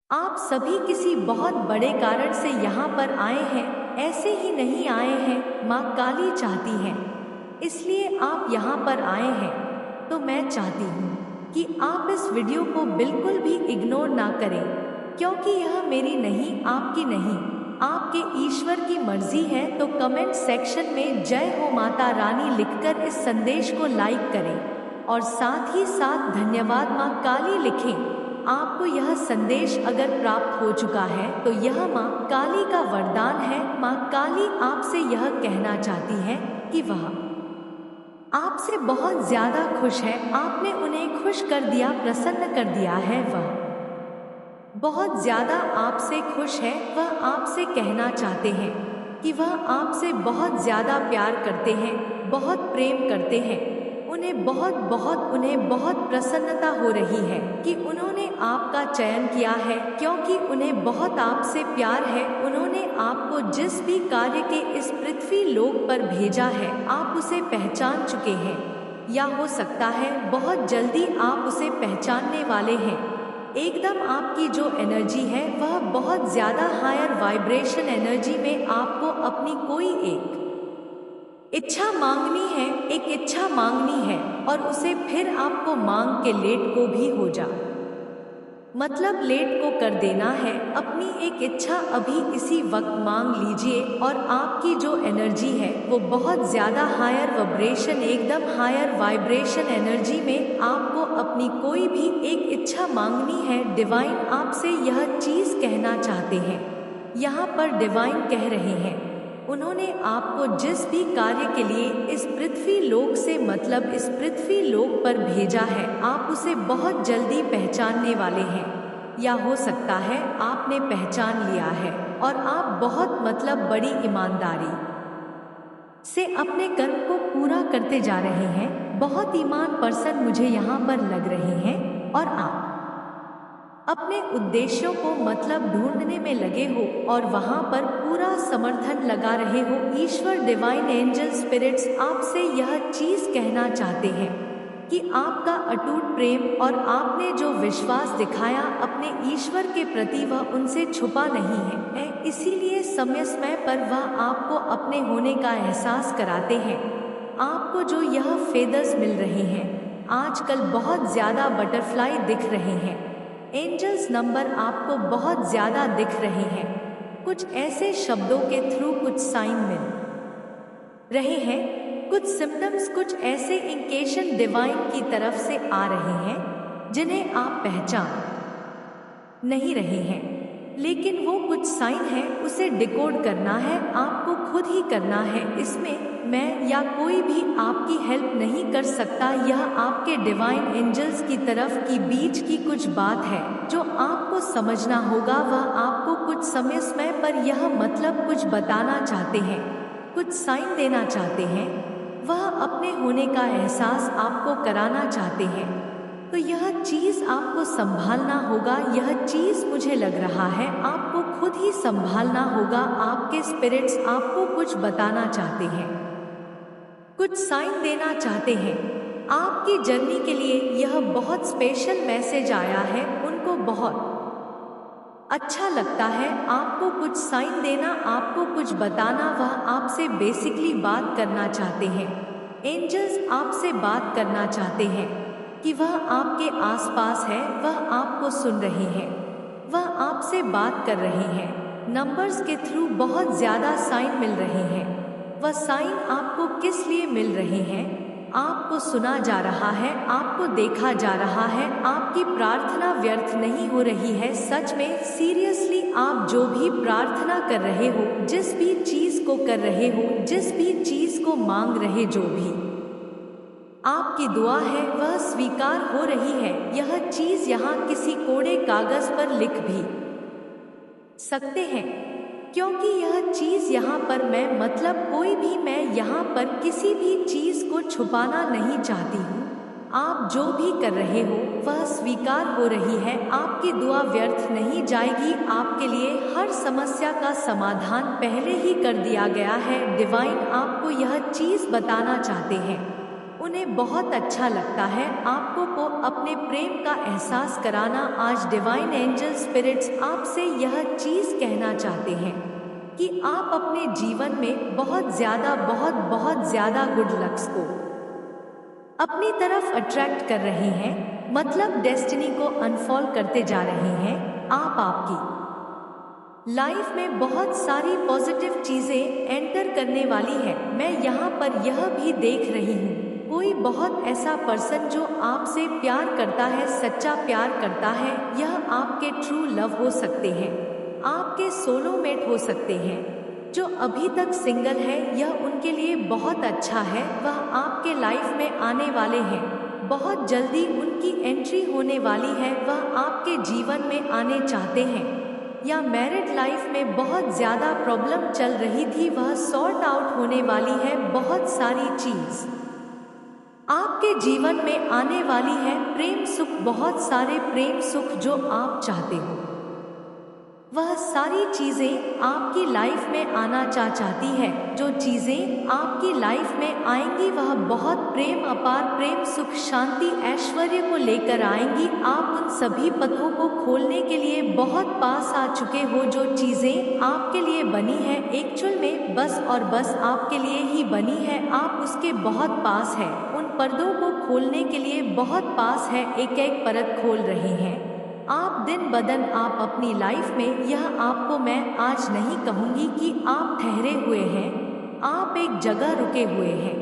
आप सभी किसी बहुत बड़े कारण से यहाँ पर आए हैं, ऐसे ही नहीं आए हैं। माँ काली चाहती हैं, इसलिए आप यहाँ पर आए हैं। तो मैं चाहती हूँ कि आप इस वीडियो को बिल्कुल भी इग्नोर ना करें, क्योंकि यह मेरी नहीं, आपकी नहीं, आपके ईश्वर की मर्जी है। तो कमेंट सेक्शन में जय हो माता रानी लिखकर इस संदेश को लाइक करें और साथ ही साथ धन्यवाद माँ काली लिखें। आपको यह संदेश अगर प्राप्त हो चुका है तो यह माँ काली का वरदान है। माँ काली आपसे यह कहना चाहती है कि वह आपसे बहुत ज्यादा खुश है। आपने उन्हें खुश कर दिया, प्रसन्न कर दिया है। वह बहुत ज्यादा आपसे खुश है। वह आपसे कहना चाहते हैं कि वह आपसे बहुत ज्यादा प्यार करते हैं, बहुत प्रेम करते हैं। उन्हें बहुत प्रसन्नता हो रही है कि उन्होंने आपका चयन किया है, क्योंकि उन्हें बहुत आपसे प्यार है। उन्होंने आपको जिस भी कार्य के इस पृथ्वी लोक पर भेजा है, आप उसे पहचान चुके हैं, या हो सकता है बहुत जल्दी आप उसे पहचानने वाले हैं। एकदम आपकी जो एनर्जी है वह बहुत ज्यादा हायर वाइब्रेशन एनर्जी में आपको अपनी कोई एक इच्छा मांगनी है, एक इच्छा मांगनी है और उसे फिर आपको मांग के लेट को भी हो जा, मतलब लेट को कर देना है। अपनी एक इच्छा अभी इसी वक्त मांग लीजिए और आपकी जो एनर्जी है वो बहुत ज्यादा हायर वाइब्रेशन, एकदम हायर वाइब्रेशन एनर्जी में आपको अपनी कोई भी एक इच्छा मांगनी है। डिवाइन आपसे यह चीज कहना चाहते हैं, यहाँ पर डिवाइन कह रहे हैं उन्होंने आपको जिस भी कार्य के लिए इस पृथ्वी लोक से, मतलब इस पृथ्वी लोक पर भेजा है, आप उसे बहुत जल्दी पहचानने वाले हैं, या हो सकता है आपने पहचान लिया है और आप बहुत, मतलब बड़ी ईमानदारी से अपने कर्म को पूरा करते जा रहे हैं। बहुत ईमान पर्सन मुझे यहाँ पर लग रहे हैं और आप अपने उद्देश्यों को मतलब ढूंढने में लगे हो और वहां पर पूरा समर्थन लगा रहे हो। ईश्वर, डिवाइन एंजल, स्पिरिट्स आपसे यह चीज कहना चाहते हैं कि आपका अटूट प्रेम और आपने जो विश्वास दिखाया अपने ईश्वर के प्रति वह उनसे छुपा नहीं है। इसीलिए समय पर वह आपको अपने होने का एहसास कराते हैं। आपको जो यह फेदर्स मिल रहे हैं, आजकल बहुत ज्यादा बटरफ्लाई दिख रहे हैं, एंजल्स नंबर आपको बहुत ज्यादा दिख रहे हैं। कुछ ऐसे शब्दों के थ्रू कुछ साइन मिल रहे हैं, कुछ सिम्टम्स, कुछ ऐसे इंकेशन डिवाइन की तरफ से आ रहे हैं जिन्हें आप पहचान नहीं रहे हैं, लेकिन वो कुछ साइन है, उसे डिकोड करना है, आपको खुद ही करना है। इसमें मैं या कोई भी आपकी हेल्प नहीं कर सकता। यह आपके डिवाइन एंजल्स की तरफ की बीच की कुछ बात है जो आपको समझना होगा। वह आपको कुछ समय पर यह मतलब कुछ बताना चाहते हैं, कुछ साइन देना चाहते हैं, वह अपने होने का एहसास आपको कराना चाहते हैं। तो यह चीज आपको संभालना होगा। यह चीज मुझे लग रहा है आपको खुद ही संभालना होगा। आपके स्पिरिट्स आपको कुछ बताना चाहते हैं, कुछ साइन देना चाहते हैं। आपकी जर्नी के लिए यह बहुत स्पेशल मैसेज आया है, उनको बहुत अच्छा लगता है आपको कुछ साइन देना, आपको कुछ बताना। वह आपसे बेसिकली बात करना चाहते हैं, एंजल्स आपसे बात करना चाहते हैं कि वह आपके आसपास है, वह आपको सुन रहे हैं, वह आपसे बात कर रहे हैं। नंबर्स के थ्रू बहुत ज्यादा साइन मिल रहे हैं। वह साइन आपको किस लिए मिल रहे हैं? आपको सुना जा रहा है, आपको देखा जा रहा है, आपकी प्रार्थना व्यर्थ नहीं हो रही है। सच में सीरियसली आप जो भी प्रार्थना कर रहे हो, जिस भी चीज को कर रहे हो, जिस भी चीज को मांग रहे, जो भी आपकी दुआ है वह स्वीकार हो रही है। यह चीज यहाँ किसी कोड़े कागज पर लिख भी सकते हैं, क्योंकि यह चीज यहाँ पर मैं, मतलब कोई भी, मैं यहाँ पर किसी भी चीज को छुपाना नहीं चाहती हूँ। आप जो भी कर रहे हो वह स्वीकार हो रही है। आपकी दुआ व्यर्थ नहीं जाएगी। आपके लिए हर समस्या का समाधान पहले ही कर दिया गया है। डिवाइन आपको यह चीज बताना चाहते हैं उन्हें बहुत अच्छा लगता है आपको को अपने प्रेम का एहसास कराना। आज डिवाइन एंजल स्पिरिट्स आपसे यह चीज कहना चाहते हैं कि आप अपने जीवन में बहुत ज्यादा गुड लक्स को अपनी तरफ अट्रैक्ट कर रहे हैं, मतलब डेस्टिनी को अनफॉल करते जा रहे हैं। आप आपकी लाइफ में बहुत सारी पॉजिटिव चीजें एंटर करने वाली है। मैं यहाँ पर यह भी देख रही हूँ कोई बहुत ऐसा पर्सन जो आपसे प्यार करता है, सच्चा प्यार करता है। यह आपके ट्रू लव हो सकते हैं, आपके सोलोमेट हो सकते हैं। जो अभी तक सिंगल है यह उनके लिए बहुत अच्छा है, वह आपके लाइफ में आने वाले हैं। बहुत जल्दी उनकी एंट्री होने वाली है, वह आपके जीवन में आने चाहते हैं। या मैरिड लाइफ में बहुत ज़्यादा प्रॉब्लम चल रही थी, वह सॉर्ट आउट होने वाली है। बहुत सारी चीज़ आपके जीवन में आने वाली है। प्रेम सुख, बहुत सारे प्रेम सुख जो आप चाहते हो, वह सारी चीज़ें आपकी लाइफ में आना चाहती है। जो चीज़ें आपकी लाइफ में आएंगी वह बहुत प्रेम, अपार प्रेम, सुख, शांति, ऐश्वर्य को लेकर आएंगी। आप उन सभी पथों को खोलने के लिए बहुत पास आ चुके हो। जो चीज़ें आपके लिए बनी है एक्चुअल में बस और बस आपके लिए ही बनी है, आप उसके बहुत पास है। उन पर्दों को खोलने के लिए बहुत पास है, एक एक परत खोल रहे हैं आप दिन ब दिन। आप अपनी लाइफ में, यह आपको मैं आज नहीं कहूँगी कि आप ठहरे हुए हैं, आप एक जगह रुके हुए हैं।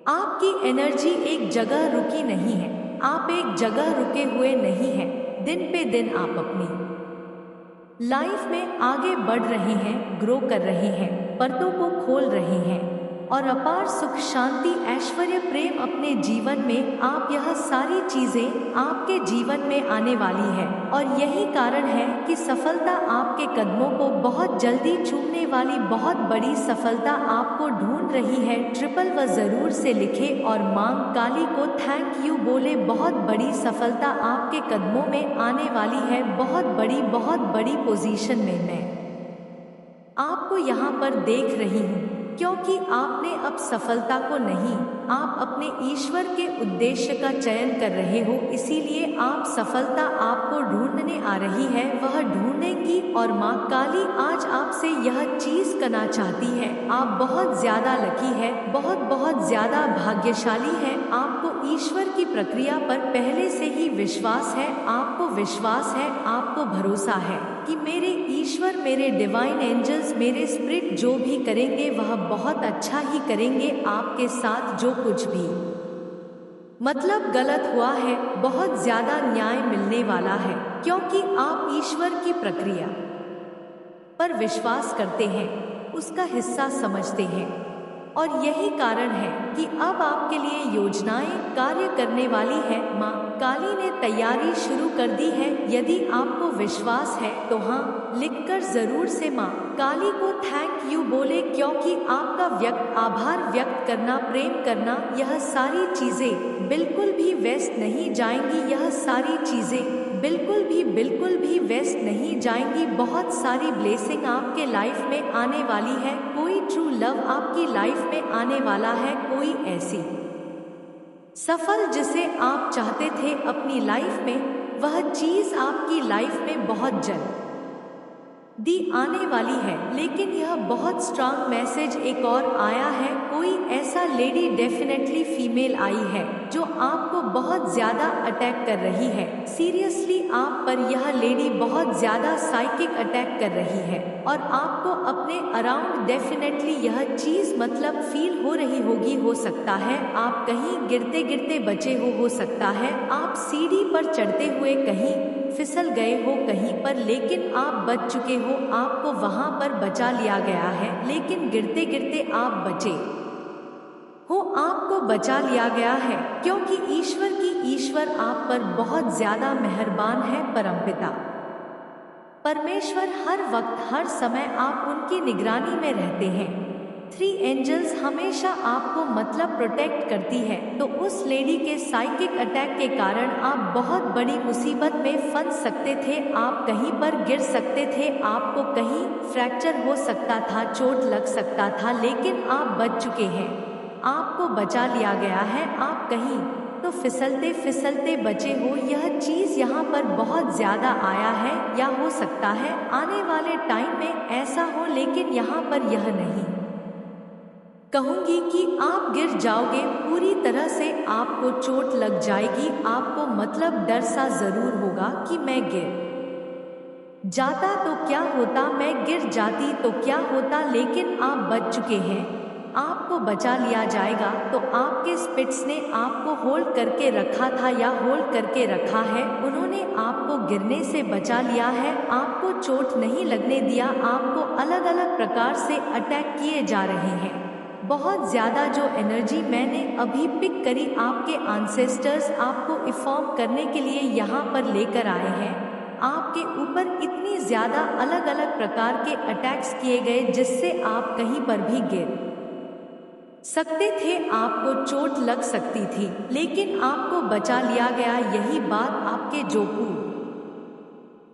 आपकी एनर्जी एक जगह रुकी नहीं है, आप एक जगह रुके हुए नहीं हैं। दिन पे दिन आप अपनी लाइफ में आगे बढ़ रहे हैं, ग्रो कर रहे हैं, पर्दों को खोल रहे हैं और अपार सुख, शांति, ऐश्वर्य, प्रेम अपने जीवन में आप, यह सारी चीजें आपके जीवन में आने वाली है। और यही कारण है कि सफलता आपके कदमों को बहुत जल्दी चूमने वाली, बहुत बड़ी सफलता आपको ढूंढ रही है। ट्रिपल व जरूर से लिखे और मांग काली को थैंक यू बोले। बहुत बड़ी सफलता आपके कदमों में आने वाली है, बहुत बड़ी पोजीशन में मैं आपको यहाँ पर देख रही हूँ। क्योंकि आपने अब सफलता को नहीं, आप अपने ईश्वर के उद्देश्य का चयन कर रहे हो, इसीलिए आप सफलता आपको ढूंढने आ रही है, वह ढूंढेंगी। और माँ काली आज आपसे यह चीज करना चाहती है, आप बहुत ज्यादा लकी है, बहुत ज्यादा भाग्यशाली है। आपको ईश्वर की प्रक्रिया पर पहले से ही विश्वास है, आपको विश्वास है, आपको भरोसा है कि मेरे ईश्वर, मेरे डिवाइन एंजल्स, मेरे स्पिरिट जो भी करेंगे वह बहुत अच्छा ही करेंगे आपके साथ। जो कुछ भी मतलब गलत हुआ है, बहुत ज्यादा न्याय मिलने वाला है, क्योंकि आप ईश्वर की प्रक्रिया पर विश्वास करते हैं, उसका हिस्सा समझते हैं। और यही कारण है कि अब आपके लिए योजनाएं कार्य करने वाली है। माँ काली ने तैयारी शुरू कर दी है। यदि आपको विश्वास है तो हाँ लिखकर जरूर से माँ काली को थैंक यू बोले, क्योंकि आपका आभार व्यक्त करना, प्रेम करना, यह सारी चीजें बिल्कुल भी वेस्ट नहीं जाएंगी। यह सारी चीजें बिल्कुल भी वेस्ट नहीं जाएंगी। बहुत सारी ब्लेसिंग आपके लाइफ में आने वाली है, कोई ट्रू लव आपकी लाइफ में आने वाला है, कोई ऐसी सफल जिसे आप चाहते थे अपनी लाइफ में, वह चीज आपकी लाइफ में बहुत जल्द आने वाली है। लेकिन यह बहुत स्ट्रांग मैसेज एक और आया है, कोई ऐसा लेडी, डेफिनेटली फीमेल आई है जो आपको बहुत ज्यादा अटैक कर रही है। सीरियसली आप पर यह लेडी बहुत ज्यादा साइकिक अटैक कर रही है और आपको अपने अराउंड डेफिनेटली यह चीज मतलब फील हो रही होगी। हो सकता है आप कहीं गिरते गिरते बचे हो सकता है आप सीढ़ी पर चढ़ते हुए कहीं फिसल गए हो कहीं पर, लेकिन आप बच चुके हो, आपको वहां पर बचा लिया गया है। लेकिन गिरते गिरते आप बचे हो, आपको बचा लिया गया है, क्योंकि ईश्वर आप पर बहुत ज्यादा मेहरबान है। परमपिता परमेश्वर हर वक्त हर समय आप उनकी निगरानी में रहते हैं। 3 एंजल्स हमेशा आपको मतलब प्रोटेक्ट करती है। तो उस लेडी के साइकिक अटैक के कारण आप बहुत बड़ी मुसीबत में फंस सकते थे, आप कहीं पर गिर सकते थे, आपको कहीं फ्रैक्चर हो सकता था, चोट लग सकता था, लेकिन आप बच चुके हैं। आपको बचा लिया गया है, आप कहीं तो फिसलते फिसलते बचे हो। यह चीज यहाँ पर बहुत ज्यादा आया है, या हो सकता है आने वाले टाइम में ऐसा हो, लेकिन यहाँ पर यह नहीं कहूंगी कि आप गिर जाओगे पूरी तरह से, आपको चोट लग जाएगी, आपको मतलब डर सा जरूर होगा कि मैं गिर जाता तो क्या होता, मैं गिर जाती तो क्या होता, लेकिन आप बच चुके हैं, आपको बचा लिया जाएगा। तो आपके स्पिट्स ने आपको होल्ड करके रखा था या होल्ड करके रखा है, उन्होंने आपको गिरने से बचा लिया है, आपको चोट नहीं लगने दिया, आपको अलग अलग प्रकार से अटैक किए जा रहे हैं। बहुत ज़्यादा जो एनर्जी मैंने अभी पिक करी, आपके एंसेस्टर्स आपको इन्फॉर्म करने के लिए यहाँ पर लेकर आए हैं। आपके ऊपर इतनी ज़्यादा अलग अलग प्रकार के अटैक्स किए गए जिससे आप कहीं पर भी गिर सकते थे, आपको चोट लग सकती थी, लेकिन आपको बचा लिया गया। यही बात आपके जो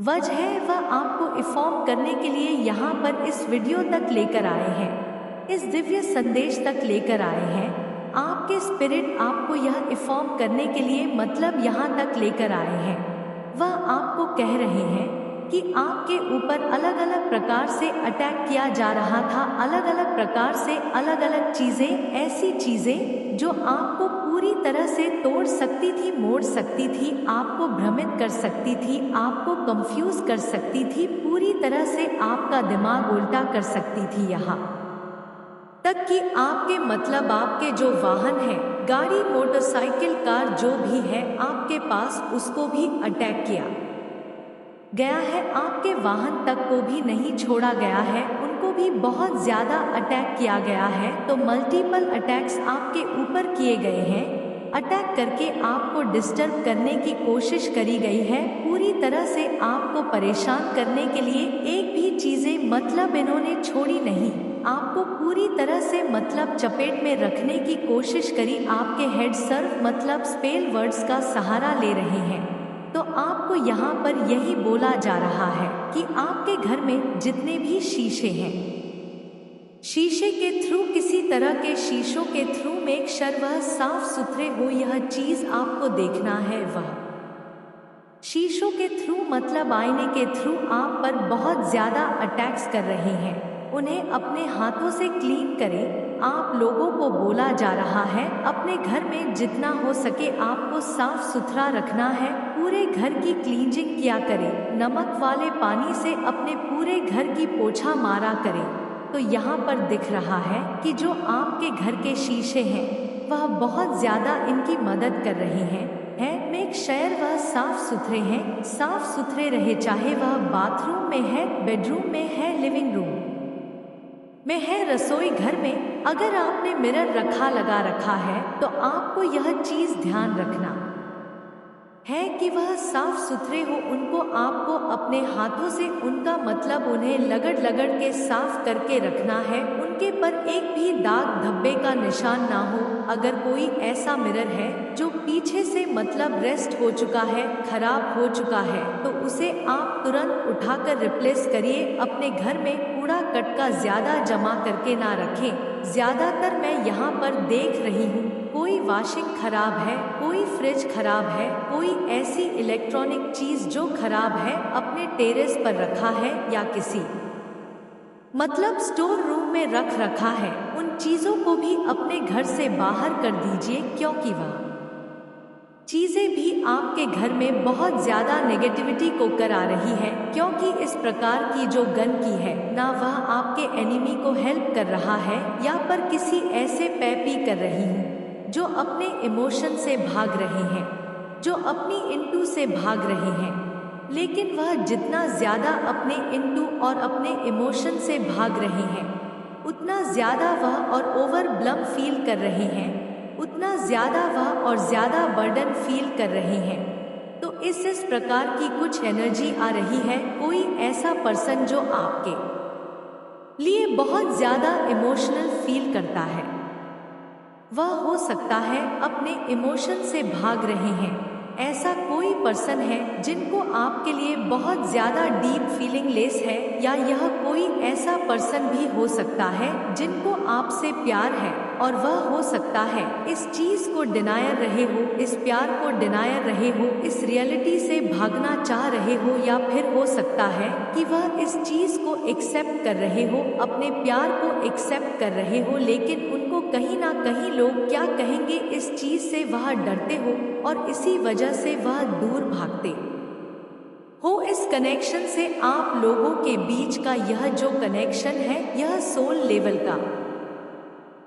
वजह है वह आपको इन्फॉर्म करने के लिए यहाँ पर इस वीडियो तक लेकर आए हैं, इस दिव्य संदेश तक लेकर आए हैं। आपके स्पिरिट आपको यह इन्फॉर्म करने के लिए मतलब यहाँ तक लेकर आए हैं। वह आपको कह रहे हैं कि आपके ऊपर अलग अलग प्रकार से अटैक किया जा रहा था, अलग अलग प्रकार से अलग अलग चीज़ें, ऐसी चीज़ें जो आपको पूरी तरह से तोड़ सकती थी, मोड़ सकती थी, आपको भ्रमित कर सकती थी, आपको कंफ्यूज कर सकती थी, पूरी तरह से आपका दिमाग उल्टा कर सकती थी, यहाँ तक कि आपके मतलब आपके जो वाहन है, गाड़ी मोटरसाइकिल कार जो भी है आपके पास, उसको भी अटैक किया गया है, आपके वाहन तक को भी नहीं छोड़ा गया है, उनको भी बहुत ज़्यादा अटैक किया गया है। तो मल्टीपल अटैक्स आपके ऊपर किए गए हैं, अटैक करके आपको डिस्टर्ब करने की कोशिश करी गई है, पूरी तरह से आपको परेशान करने के लिए एक भी चीज़ें मतलब इन्होंने छोड़ी नहीं, आपको पूरी तरह से मतलब चपेट में रखने की कोशिश करी। आपके हेड सर्व मतलब स्पेल वर्ड्स का सहारा ले रहे हैं। तो आपको यहाँ पर यही बोला जा रहा है कि आपके घर में जितने भी शीशे हैं, शीशे के थ्रू, किसी तरह के शीशों के थ्रू मेक श्योर वह साफ सुथरे हो, यह चीज़ आपको देखना है। वह शीशों के थ्रू मतलब आईने के थ्रू आप पर बहुत ज़्यादा अटैक्स कर रहे हैं, उन्हें अपने हाथों से क्लीन करें। आप लोगों को बोला जा रहा है अपने घर में जितना हो सके आपको साफ सुथरा रखना है, पूरे घर की क्लीनिंग किया करें, नमक वाले पानी से अपने पूरे घर की पोछा मारा करें। तो यहाँ पर दिख रहा है कि जो आपके घर के शीशे हैं वह बहुत ज़्यादा इनकी मदद कर रहे हैं। मेक श्योर वह साफ सुथरे हैं, साफ सुथरे रहे, चाहे वह बाथरूम में है, बेडरूम में है, लिविंग रूम में है, रसोई घर में। अगर आपने मिरर लगा रखा है तो आपको यह चीज़ ध्यान रखना है कि वह साफ सुथरे हो, उनको आपको अपने हाथों से, उनका मतलब उन्हें लगड़ के साफ करके रखना है, उनके पर एक भी दाग धब्बे का निशान ना हो। अगर कोई ऐसा मिरर है जो पीछे से मतलब रेस्ट हो चुका है, खराब हो चुका है, तो उसे आप तुरंत उठाकर रिप्लेस करिए। अपने घर में कूड़ा कटका ज़्यादा जमा करके ना रखें। ज़्यादातर मैं यहाँ पर देख रही हूँ कोई वॉशिंग खराब है, कोई फ्रिज खराब है, कोई ऐसी इलेक्ट्रॉनिक चीज़ जो खराब है अपने टेरेस पर रखा है या किसी मतलब स्टोर रूम में रख रखा है। उन चीज़ों को भी अपने घर से बाहर कर दीजिए, क्योंकि वह चीज़ें भी आपके घर में बहुत ज़्यादा नेगेटिविटी को करा रही है। क्योंकि इस प्रकार की जो गन की है ना, वह आपके एनिमी को हेल्प कर रहा है, या पर किसी ऐसे पैपी कर रही हूँ जो अपने इमोशन से भाग रहे हैं, जो अपनी इंटू से भाग रहे हैं, लेकिन वह जितना ज़्यादा अपने इंटू और अपने इमोशन से भाग रहे हैं, उतना ज़्यादा वह और ओवरब्लम फील कर रहे हैं, उतना ज़्यादा वह और ज़्यादा बर्डन फील कर रहे हैं। तो इस प्रकार की कुछ एनर्जी आ रही है। कोई ऐसा पर्सन जो आपके लिए बहुत ज़्यादा इमोशनल फील करता है, वह हो सकता है अपने इमोशन से भाग रहे हैं। ऐसा कोई पर्सन है जिनको आपके लिए बहुत ज़्यादा डीप फीलिंग लेस है, या यह कोई ऐसा पर्सन भी हो सकता है जिनको आपसे प्यार है, और वह हो सकता है इस चीज को डिनायर रहे हो, इस प्यार को डिनायर रहे हो, इस रियलिटी से भागना चाह रहे हो, या फिर हो सकता है कि वह इस चीज को एक्सेप्ट कर रहे हो, अपने प्यार को एक्सेप्ट कर रहे हो, लेकिन उनको कहीं ना कहीं लोग क्या कहेंगे इस चीज से वह डरते हो और इसी वजह से वह दूर भागते हो। इस कनेक्शन से आप लोगों के बीच का यह जो कनेक्शन है यह सोल लेवल का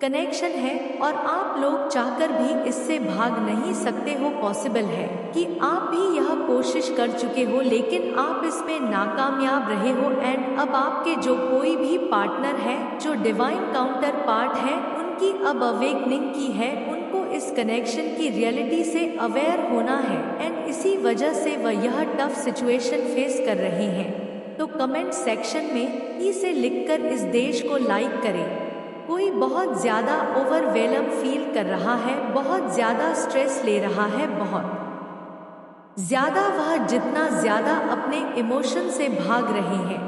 कनेक्शन है और आप लोग चाहकर भी इससे भाग नहीं सकते हो। पॉसिबल है कि आप भी यह कोशिश कर चुके हो लेकिन आप इसमें नाकामयाब रहे हो एंड अब आपके जो कोई भी पार्टनर है, जो डिवाइन काउंटर पार्ट है, उनकी अब अवेकनिंग की है, उनको इस कनेक्शन की रियलिटी से अवेयर होना है एंड इसी वजह से वह यह टफ सिचुएशन फेस कर रहे हैं। तो कमेंट सेक्शन में ई से लिखकर इस देश को लाइक करें। कोई बहुत ज़्यादा ओवरवेलम फील कर रहा है, बहुत ज़्यादा स्ट्रेस ले रहा है, बहुत ज़्यादा वह जितना ज़्यादा अपने इमोशन से भाग रहे हैं,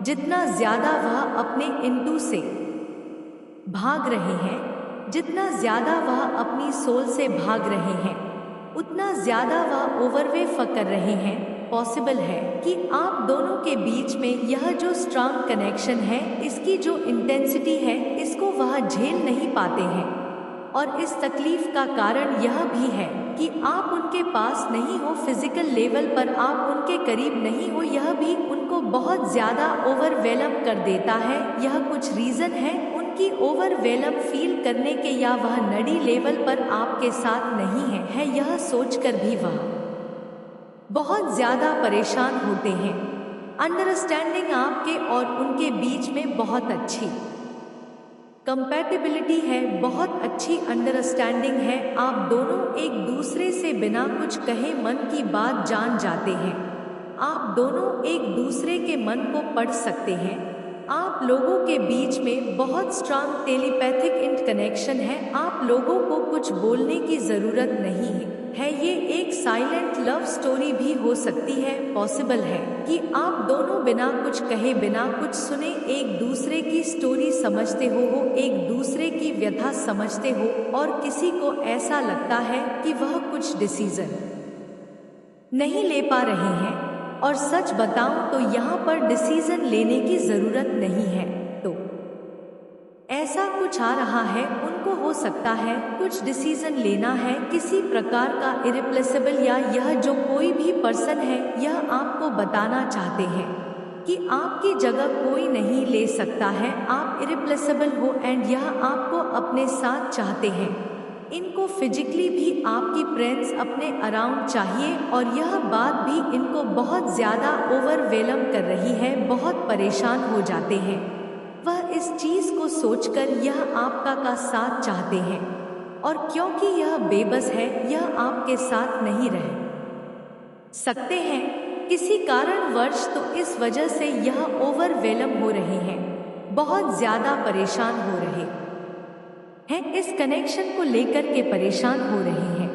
जितना ज़्यादा वह अपने इंटू से भाग रहे हैं, जितना ज़्यादा वह अपनी सोल से भाग रहे हैं, उतना ज़्यादा वह ओवरवेव कर रहे हैं। पॉसिबल है कि आप दोनों के बीच में यह जो स्ट्रांग कनेक्शन है, इसकी जो इंटेंसिटी है, इसको वह झेल नहीं पाते हैं और इस तकलीफ का कारण यह भी है कि आप उनके पास नहीं हो, फिजिकल लेवल पर आप उनके करीब नहीं हो, यह भी उनको बहुत ज़्यादा ओवरवेलम कर देता है। यह कुछ रीज़न है उनकी ओवरवेलम फील करने के, या वह नडी लेवल पर आपके साथ नहीं है यह सोचकर भी वह बहुत ज़्यादा परेशान होते हैं। अंडरस्टैंडिंग आपके और उनके बीच में बहुत अच्छी कंपैटिबिलिटी है, बहुत अच्छी अंडरस्टैंडिंग है। आप दोनों एक दूसरे से बिना कुछ कहे मन की बात जान जाते हैं। आप दोनों एक दूसरे के मन को पढ़ सकते हैं। आप लोगों के बीच में बहुत स्ट्रांग टेलीपैथिक इंटरकनेक्शन है। आप लोगों को कुछ बोलने की ज़रूरत नहीं है। ये एक साइलेंट लव स्टोरी भी हो सकती है। पॉसिबल है कि आप दोनों बिना कुछ कहे, बिना कुछ सुने एक दूसरे की स्टोरी समझते हो, एक दूसरे की व्यथा समझते हो और किसी को ऐसा लगता है कि वह कुछ डिसीजन नहीं ले पा रहे हैं। और सच बताऊं तो यहाँ पर डिसीजन लेने की ज़रूरत नहीं है, तो ऐसा कुछ आ रहा है, उनको हो सकता है कुछ डिसीजन लेना है किसी प्रकार का इरिप्लेसेबल, या यह जो कोई भी पर्सन है यह आपको बताना चाहते हैं कि आपकी जगह कोई नहीं ले सकता है, आप इरिप्लेसेबल हो एंड यह आपको अपने साथ चाहते हैं। इनको फिजिकली भी आपकी प्रेजेंस अपने अराउंड चाहिए और यह बात भी इनको बहुत ज़्यादा ओवरवेलम कर रही है, बहुत परेशान हो जाते हैं। वह इस चीज़ को सोचकर यह आपका का साथ चाहते हैं और क्योंकि यह बेबस है, यह आपके साथ नहीं रह सकते हैं किसी कारणवश, तो इस वजह से यह ओवरवेलम हो रहे हैं, बहुत ज़्यादा परेशान हो रहे हैं, इस कनेक्शन को लेकर के परेशान हो रहे हैं।